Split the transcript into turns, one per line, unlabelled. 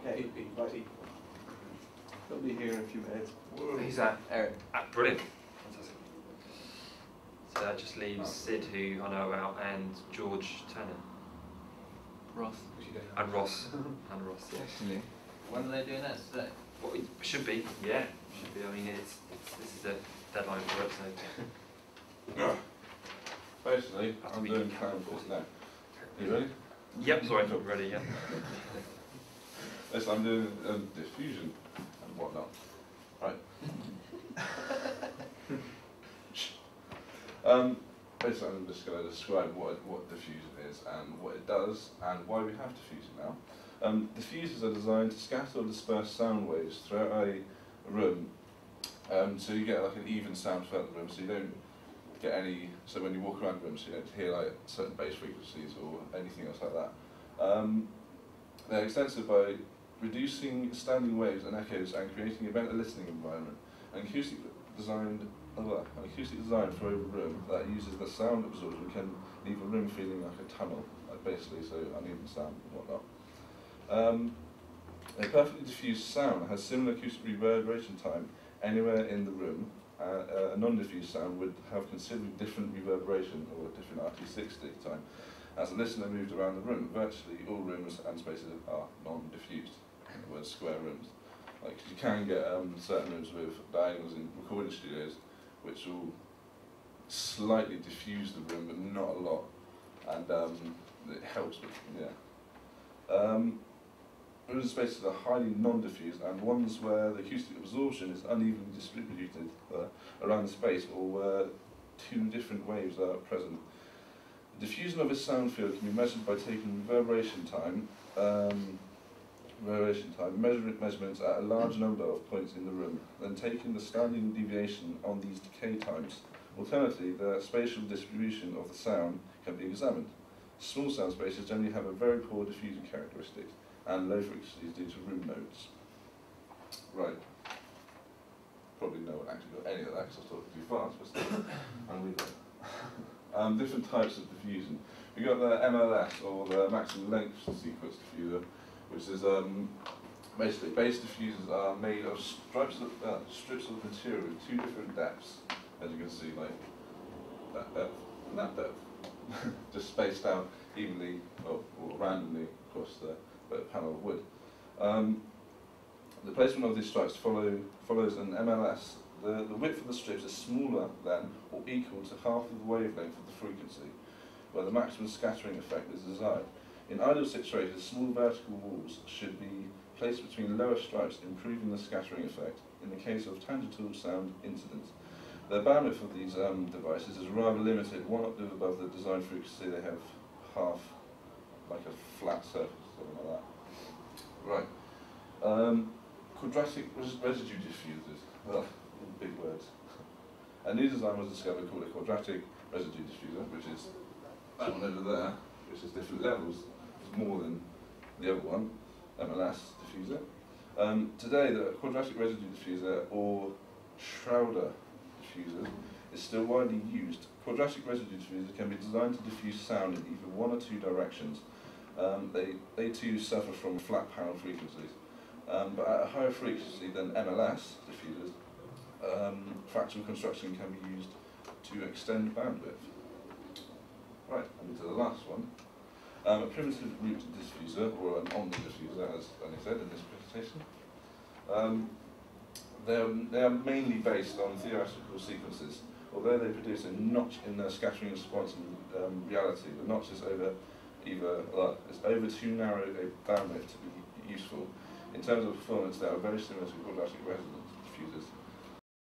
Okay, righty. He'll be here in a few minutes.
Who's that?
Eric.
Ah, brilliant. Fantastic. So that just leaves Sid, who I know about, and George Turner.
Ross.
And Ross. And Ross, yeah.
Actually.
When are they doing that today?
Well, it should be, yeah. Should be. I mean, this is the deadline for it, so.
Basically, I'm doing cannonballs now. You ready?
Yep, sorry, I'm ready, yeah.
Yes, I'm doing diffusion and whatnot. Right. Basically, I'm just going to describe what diffusion is and what it does and why we have diffusion now. Diffusers are designed to scatter or disperse sound waves throughout a room, so you get like an even sound throughout the room, so you don't get any, so when you walk around the room, so you don't hear like certain bass frequencies or anything else like that. They're extensive by reducing standing waves and echoes and creating a better listening environment. An acoustic design for a room that uses the sound absorption can leave a room feeling like a tunnel, like basically, so uneven sound and whatnot. A perfectly diffused sound has similar acoustic reverberation time anywhere in the room. A non-diffused sound would have considerably different reverberation or different RT60 time. As the listener moved around the room, virtually all rooms and spaces are non-diffused, in other words, square rooms. Like you can get certain rooms with diagonals in recording studios, which will slightly diffuse the room, but not a lot, and it helps with Room spaces are highly non-diffused, and ones where the acoustic absorption is unevenly distributed around the space, or where two different waves are present. The diffusion of a sound field can be measured by taking reverberation time measurements at a large number of points in the room, then taking the standing deviation on these decay times. Alternatively, the spatial distribution of the sound can be examined. Small sound spaces generally have a very poor diffusion characteristics and low frequencies due to room nodes. Right. Probably no one actually got any of that because I was talking too fast, but still, I'm reading. Different types of diffusion. We've got the MLS, or the maximum length sequence diffuser, which is basically base diffusers are made of strips of material with two different depths, as you can see, like that depth and that depth, just spaced out evenly or randomly across the panel of wood. The placement of these stripes follows an MLS. The width of the strips is smaller than or equal to half of the wavelength of the frequency, where the maximum scattering effect is desired. In ideal situations, small vertical walls should be placed between lower stripes, improving the scattering effect in the case of tangential sound incidents. The bandwidth of these devices is rather limited. 1 octave above the design frequency, they have half, like a flat surface, something like that. Right. Quadratic residue diffusers. Ugh, big words. A new design was discovered called a quadratic residue diffuser, which is that one over there, which is different levels. It's more than the other one, MLS diffuser. Today, the quadratic residue diffuser, or Schroeder diffuser, is still widely used. Quadratic residue diffusers can be designed to diffuse sound in either one or two directions. They too suffer from flat panel frequencies, but at a higher frequency than MLS diffusers, fractal construction can be used to extend bandwidth. Right, and to the last one. A primitive root diffuser, or an omni-diffuser, as Danny said in this presentation. They are mainly based on theoretical sequences. Although they produce a notch in their scattering response in reality, the notch is it's over too narrow a bandwidth to be useful. In terms of performance, they are very similar to quadratic resonance diffusers.